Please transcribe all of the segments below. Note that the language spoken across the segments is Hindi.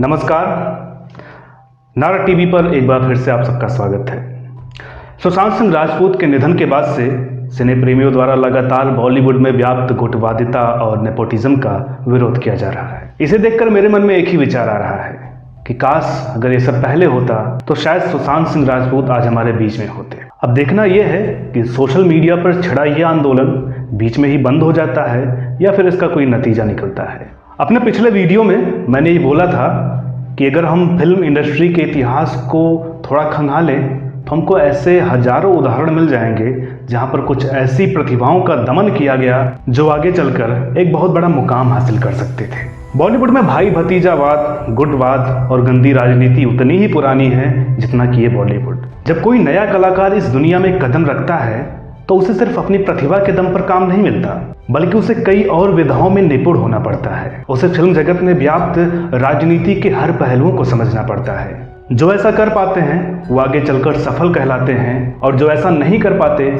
नमस्कार, नारा टीवी पर एक बार फिर से आप सबका स्वागत है। सुशांत सिंह राजपूत के निधन के बाद से सिने प्रेमियों द्वारा लगातार बॉलीवुड में व्याप्त गुटवादिता और नेपोटिज्म का विरोध किया जा रहा है। इसे देखकर मेरे मन में एक ही विचार आ रहा है कि काश अगर ये सब पहले होता तो शायद सुशांत सिंह राजपूत आज हमारे बीच में होते। अब देखना यह है कि सोशल मीडिया पर छिड़ा यह आंदोलन बीच में ही बंद हो जाता है या फिर इसका कोई नतीजा निकलता है। अपने पिछले वीडियो में मैंने ये बोला था कि अगर हम फिल्म इंडस्ट्री के इतिहास को थोड़ा खंगालें तो हमको ऐसे हजारों उदाहरण मिल जाएंगे जहां पर कुछ ऐसी प्रतिभाओं का दमन किया गया जो आगे चलकर एक बहुत बड़ा मुकाम हासिल कर सकते थे। बॉलीवुड में भाई भतीजावाद, गुटवाद और गंदी राजनीति उतनी ही पुरानी है जितना कि ये बॉलीवुड। जब कोई नया कलाकार इस दुनिया में कदम रखता है तो उसे सिर्फ अपनी प्रतिभा के दम पर काम नहीं मिलता, बल्कि उसे कई और विधाओं में निपुण होना पड़ता है। उसे फिल्म जगत में व्याप्त राजनीति के हर पहलुओं को समझना पड़ता है। जो ऐसा कर पाते हैं वो आगे चलकर सफल कहलाते हैं, और जो ऐसा नहीं कर पाते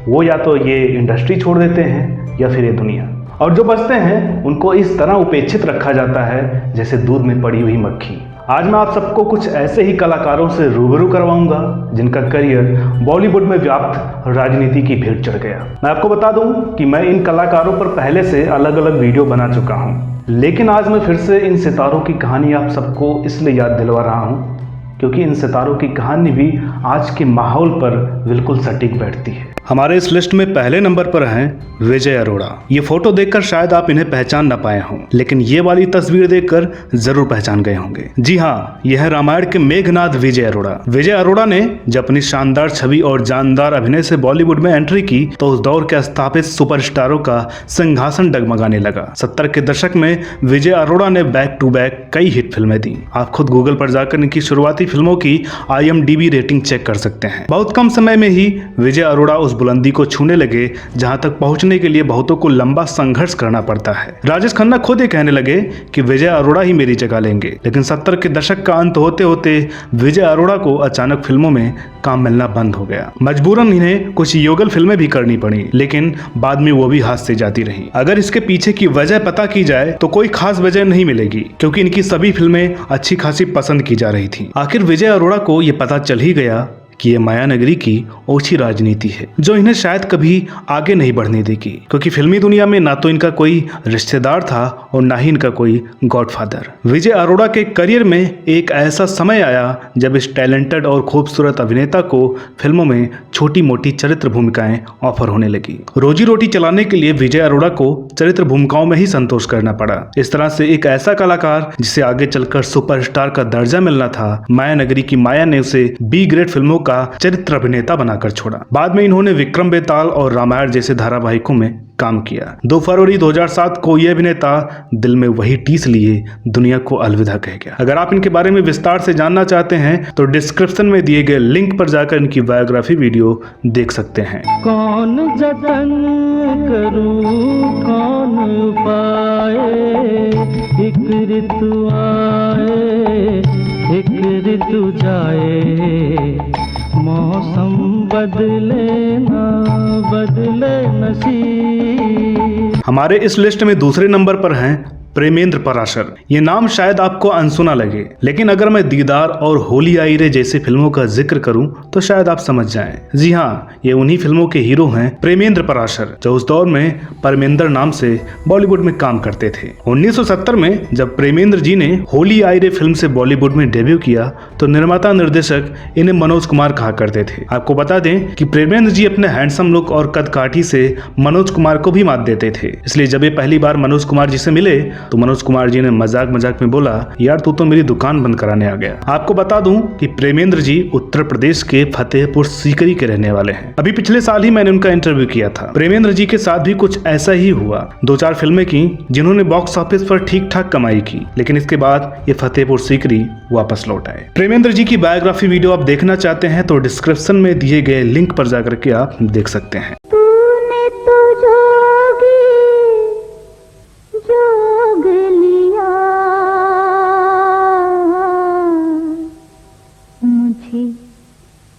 वो या तो ये इंडस्ट्री छोड़ देते हैं या फिर ये दुनिया। और जो बचते हैं उनको इस तरह उपेक्षित रखा जाता है जैसे दूध में पड़ी हुई मक्खी। आज मैं आप सबको कुछ ऐसे ही कलाकारों से रूबरू करवाऊंगा जिनका करियर बॉलीवुड में व्याप्त राजनीति की भीड़ चढ़ गया। मैं आपको बता दूं कि मैं इन कलाकारों पर पहले से अलग अलग वीडियो बना चुका हूं, लेकिन आज मैं फिर से इन सितारों की कहानी आप सबको इसलिए याद दिलवा रहा हूं क्योंकि इन सितारों की कहानी भी आज के माहौल पर बिल्कुल सटीक बैठती है। हमारे इस लिस्ट में पहले नंबर पर हैं विजय अरोड़ा। ये फोटो देखकर शायद आप इन्हें पहचान न पाए हों, लेकिन ये वाली तस्वीर देखकर जरूर पहचान गए होंगे। जी हाँ, यह है रामायण के मेघनाथ विजय अरोड़ा। विजय अरोड़ा ने जब अपनी शानदार छवि और जानदार अभिनय से बॉलीवुड में एंट्री की तो उस दौर के स्थापित सुपरस्टारों का सिंहासन डगमगाने लगा। 70 के दशक में विजय अरोड़ा ने बैक टू बैक कई हिट फिल्में दी। आप खुद गूगल पर जाकर इनकी शुरुआती फिल्मों की IMDb रेटिंग चेक कर सकते हैं। बहुत कम समय में ही विजय अरोड़ा उस बुलंदी को छूने लगे जहां तक पहुंचने के लिए बहुतों को लंबा संघर्ष करना पड़ता है। राजेश खन्ना खुद ये कहने लगे कि विजय अरोड़ा ही मेरी जगह लेंगे, लेकिन 70 के दशक का अंत होते होते विजय अरोड़ा को अचानक फिल्मों में काम मिलना बंद हो गया। मजबूरन इन्हें कुछ युगल फिल्में भी करनी पड़ी, लेकिन बाद में वो भी हाथ से जाती रही। अगर इसके पीछे की वजह पता की जाए तो कोई खास वजह नहीं मिलेगी, क्योंकि इनकी सभी फिल्में अच्छी खासी पसंद की जा रही थी। आखिर विजय अरोड़ा को ये पता चल ही गया कि ये मायानगरी की ओछी राजनीति है जो इन्हें शायद कभी आगे नहीं बढ़ने देगी, क्योंकि फिल्मी दुनिया में ना तो इनका कोई रिश्तेदार था और ना ही इनका कोई गॉडफादर। विजय अरोड़ा के करियर में एक ऐसा समय आया जब इस टैलेंटेड और खूबसूरत अभिनेता को फिल्मों में छोटी मोटी चरित्र भूमिकाएं ऑफर होने लगी। रोजी रोटी चलाने के लिए विजय अरोड़ा को चरित्र भूमिकाओं में ही संतोष करना पड़ा। इस तरह से एक ऐसा कलाकार जिसे आगे चलकर सुपरस्टार का दर्जा मिलना था, मायानगरी की माया ने उसे बी ग्रेड फिल्मों का चरित्र अभिनेता बनाकर छोड़ा। बाद में इन्होंने विक्रम बेताल और रामायण जैसे धारावाहिकों में काम किया। 2 फरवरी 2007 को यह अभिनेता दिल में वही टीस लिए दुनिया को अलविदा कह गया। अगर आप इनके बारे में विस्तार से जानना चाहते हैं तो डिस्क्रिप्शन में दिए गए लिंक पर जाकर इनकी बायोग्राफी वीडियो देख सकते हैं। कौन जतन करूं कौन पाए, एक ऋतु आए एक ऋतु जाए, मौसम बदले ना बदले नसीब। हमारे इस लिस्ट में दूसरे नंबर पर हैं प्रेमेंद्र पराशर। ये नाम शायद आपको अनसुना लगे, लेकिन अगर मैं दीदार और होली आई रे जैसी फिल्मों का जिक्र करूं तो शायद आप समझ जाएं। जी हाँ, ये उन्हीं फिल्मों के हीरो हैं प्रेमेंद्र पराशर, जो उस दौर में परमेंद्र नाम से बॉलीवुड में काम करते थे। 1970 में जब प्रेमेंद्र जी ने होली आई रे फिल्म से बॉलीवुड में डेब्यू किया तो निर्माता निर्देशक इन्हें मनोज कुमार कहा करते थे। आपको बता दें कि प्रेमेंद्र जी अपने हैंडसम लुक और कद काठी से मनोज कुमार को भी मात देते थे। इसलिए जब ये पहली बार मनोज कुमार जी से मिले तो मनोज कुमार जी ने मजाक मजाक में बोला, यार तू तो मेरी दुकान बंद कराने आ गया। आपको बता दूं कि प्रेमेंद्र जी उत्तर प्रदेश के फतेहपुर सीकरी के रहने वाले हैं। अभी पिछले साल ही मैंने उनका इंटरव्यू किया था। प्रेमेंद्र जी के साथ भी कुछ ऐसा ही हुआ। 2-4 फिल्में की जिन्होंने बॉक्स ऑफिस पर ठीक ठाक कमाई की, लेकिन इसके बाद ये फतेहपुर सीकरी वापस लौट आए। प्रेमेंद्र जी की बायोग्राफी वीडियो आप देखना चाहते हैं तो डिस्क्रिप्शन में दिए गए लिंक पर जाकर के आप देख सकते हैं।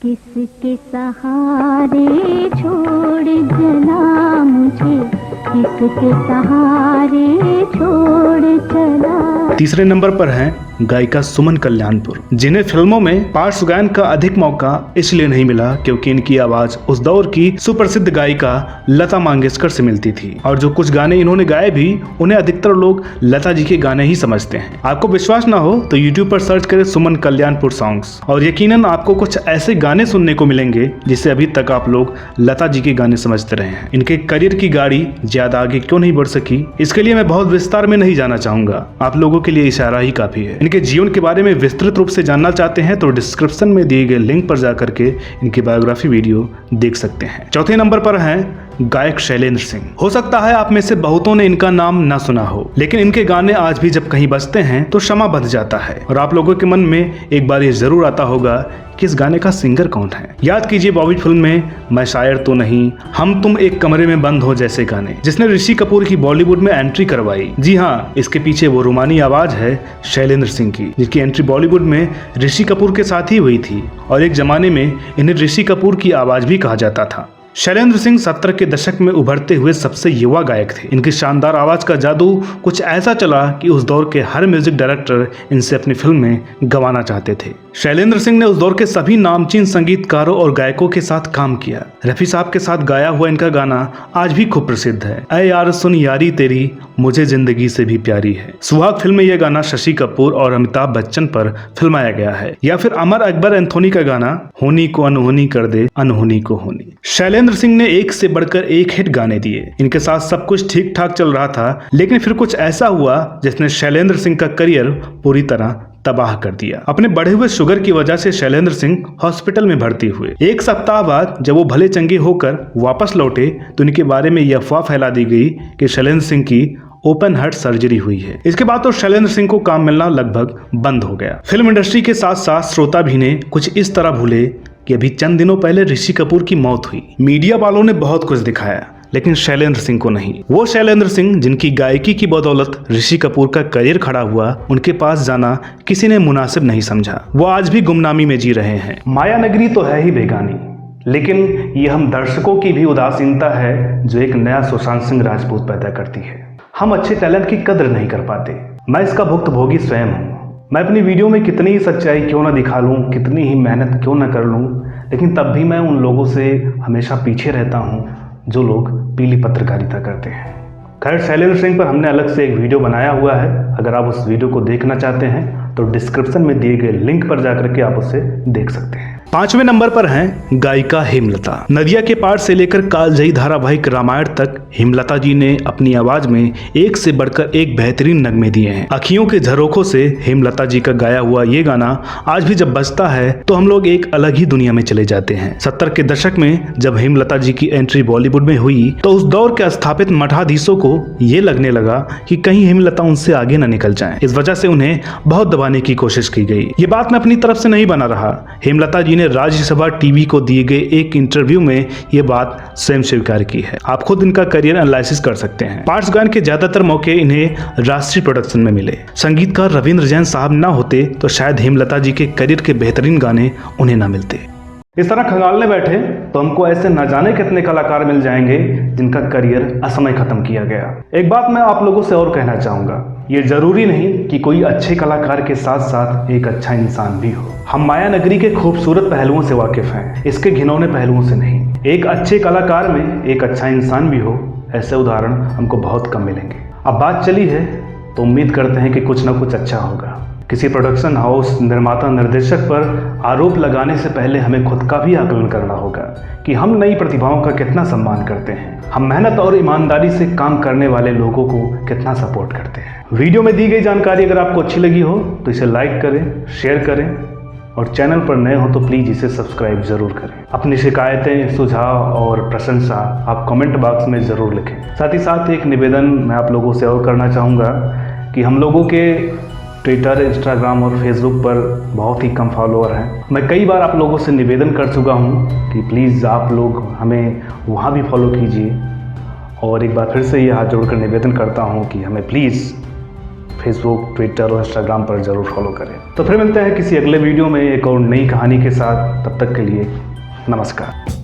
किसके सहारे छोड़ चला मुझे, किसके सहारे छोड़ चला। तीसरे नंबर पर हैं गायिका सुमन कल्याणपुर, जिन्हें फिल्मों में पार्श्व गायन का अधिक मौका इसलिए नहीं मिला क्योंकि इनकी आवाज उस दौर की सुप्रसिद्ध गायिका लता मंगेशकर से मिलती थी और जो कुछ गाने इन्होंने गाए भी उन्हें अधिकतर लोग लता जी के गाने ही समझते हैं। आपको विश्वास ना हो तो YouTube पर सर्च करें सुमन कल्याणपुर सॉन्ग्स और यकीनन आपको कुछ ऐसे गाने सुनने को मिलेंगे जिससे अभी तक आप लोग लता जी के गाने समझते रहे हैं। इनके करियर की गाड़ी ज्यादा आगे क्यों नहीं बढ़ सकी, इसके लिए मैं बहुत विस्तार में नहीं जाना चाहूंगा, आप लोगों के लिए इशारा ही काफी है। इनके जीवन के बारे में विस्तृत रूप से जानना चाहते हैं तो डिस्क्रिप्शन में दिए गए लिंक पर जाकर के इनकी बायोग्राफी वीडियो देख सकते हैं। चौथे नंबर पर हैं गायक शैलेंद्र सिंह। हो सकता है आप में से बहुतों ने इनका नाम ना सुना हो, लेकिन इनके गाने आज भी जब कहीं बजते हैं तो क्षमा बंध जाता है और आप लोगों के मन में एक बार ये जरूर आता होगा कि इस गाने का सिंगर कौन है। याद कीजिए बॉबी फिल्म में मैं शायर तो नहीं, हम तुम एक कमरे में बंद हो जैसे गाने, जिसने ऋषि कपूर की बॉलीवुड में एंट्री करवाई। जी हाँ, इसके पीछे वो रोमानी आवाज है शैलेंद्र सिंह की, जिसकी एंट्री बॉलीवुड में ऋषि कपूर के साथ ही हुई थी और एक जमाने में इन्हें ऋषि कपूर की आवाज भी कहा जाता था। शैलेंद्र सिंह 70 के दशक में उभरते हुए सबसे युवा गायक थे। इनकी शानदार आवाज का जादू कुछ ऐसा चला कि उस दौर के हर म्यूजिक डायरेक्टर इनसे अपनी फिल्म में गंवाना चाहते थे। शैलेंद्र सिंह ने उस दौर के सभी नामचीन संगीतकारों और गायकों के साथ काम किया। रफी साहब के साथ गाया हुआ इनका गाना आज भी खूब प्रसिद्ध है, ऐ यार सुन यारी तेरी मुझे जिंदगी से भी प्यारी है। सुहाग फिल्म में यह गाना शशि कपूर और अमिताभ बच्चन पर फिल्माया गया है। या फिर अमर अकबर एंथोनी का गाना होनी को अनहोनी कर दे अनहोनी को होनी। शैलेंद्र सिंह ने एक से बढ़कर एक हिट गाने दिए। इनके साथ सब कुछ ठीक ठाक चल रहा था, लेकिन फिर कुछ ऐसा हुआ जिसने शैलेंद्र सिंह का करियर पूरी तरह तबाह कर दिया। अपने बढ़े हुए शुगर की वजह से शैलेंद्र सिंह हॉस्पिटल में भर्ती हुए। एक सप्ताह बाद जब वो भले चंगे होकर वापस लौटे तो इनके बारे में यह अफवाह फैला दी गई कि शैलेंद्र सिंह की ओपन हार्ट सर्जरी हुई है। इसके बाद तो शैलेंद्र सिंह को काम मिलना लगभग बंद हो गया। फिल्म इंडस्ट्री के साथ साथ श्रोता भी ने कुछ इस तरह भूले कि अभी चंद दिनों पहले ऋषि कपूर की मौत हुई। मीडिया वालों ने बहुत कुछ दिखाया लेकिन शैलेंद्र सिंह को नहीं। वो शैलेंद्र सिंह जिनकी गायकी की बदौलत ऋषि कपूर का करियर खड़ा हुआ, उनके पास जाना किसी ने मुनासिब नहीं समझा। वो आज भी गुमनामी में जी रहे हैं। माया नगरी तो है ही बेगानी, लेकिन ये हम दर्शकों की भी उदासीनता है जो एक नया सुशांत सिंह राजपूत पैदा करती है। हम अच्छे टैलेंट की कदर नहीं कर पाते। मैं इसका भुक्तभोगी स्वयं हूँ। मैं अपनी वीडियो में कितनी ही सच्चाई क्यों ना दिखा लूँ, कितनी ही मेहनत क्यों ना कर लूँ, लेकिन तब भी मैं उन लोगों से हमेशा पीछे रहता हूँ जो लोग पीली पत्रकारिता करते हैं। खैर, शैलेंद्र सिंह पर हमने अलग से एक वीडियो बनाया हुआ है। अगर आप उस वीडियो को देखना चाहते हैं तो डिस्क्रिप्शन में दिए गए लिंक पर जाकर के आप उसे देख सकते हैं। 5वें नंबर पर हैं गायिका हेमलता। नदिया के पार से लेकर कालजयी धारावाहिक रामायण तक हेमलता जी ने अपनी आवाज में एक से बढ़कर एक बेहतरीन नगमे दिए हैं। अखियों के झरोखों से हेमलता जी का गाया हुआ ये गाना आज भी जब बजता है तो हम लोग एक अलग ही दुनिया में चले जाते हैं। 70 के दशक में जब हेमलता जी की एंट्री बॉलीवुड में हुई तो उस दौर के स्थापित मठाधीशों को ये लगने लगा कि कहीं हेमलता उनसे आगे न निकल जाएं। इस वजह से उन्हें बहुत दबाने की कोशिश की गई। ये बात मैं अपनी तरफ से नहीं बना रहा। हेमलता जी ने राज्यसभा टीवी को दिए गए एक इंटरव्यू में ये बात स्वयं स्वीकार की है। आप खुद इनका करियर एनालिसिस कर सकते हैं। पार्श्व गायन के ज्यादातर मौके इन्हें राष्ट्रीय प्रोडक्शन में मिले। संगीतकार रविंद्र जैन साहब ना होते तो शायद हेमलता जी के करियर के बेहतरीन गाने उन्हें ना मिलते। इस तरह खंगालने बैठे तो हमको ऐसे न जाने कितने कलाकार मिल जाएंगे जिनका करियर असमय खत्म किया गया। एक बात मैं आप लोगों से और कहना चाहूंगा, ये जरूरी नहीं कि कोई अच्छे कलाकार के साथ साथ एक अच्छा इंसान भी हो। हम माया नगरी के खूबसूरत पहलुओं से वाकिफ हैं, इसके घिनौने पहलुओं से नहीं। एक अच्छे कलाकार में एक अच्छा इंसान भी हो, ऐसे उदाहरण हमको बहुत कम मिलेंगे। अब बात चली है तो उम्मीद करते हैं कि कुछ ना कुछ अच्छा होगा। किसी प्रोडक्शन हाउस, निर्माता, निर्देशक पर आरोप लगाने से पहले हमें खुद का भी आकलन करना होगा कि हम नई प्रतिभाओं का कितना सम्मान करते हैं, हम मेहनत और ईमानदारी से काम करने वाले लोगों को कितना सपोर्ट करते हैं। वीडियो में दी गई जानकारी अगर आपको अच्छी लगी हो तो इसे लाइक करें, शेयर करें और चैनल पर नए हो तो प्लीज़ इसे सब्सक्राइब ज़रूर करें। अपनी शिकायतें, सुझाव और प्रशंसा आप कमेंट बॉक्स में ज़रूर लिखें। साथ ही साथ एक निवेदन मैं आप लोगों से और करना चाहूँगा कि हम लोगों के ट्विटर, इंस्टाग्राम और फेसबुक पर बहुत ही कम फॉलोअर हैं। मैं कई बार आप लोगों से निवेदन कर चुका हूं कि प्लीज़ आप लोग हमें वहां भी फॉलो कीजिए और एक बार फिर से ये हाथ जोड़कर निवेदन करता हूं कि हमें प्लीज़ फेसबुक, ट्विटर और इंस्टाग्राम पर ज़रूर फॉलो करें। तो फिर मिलते हैं किसी अगले वीडियो में एक और नई कहानी के साथ। तब तक के लिए नमस्कार।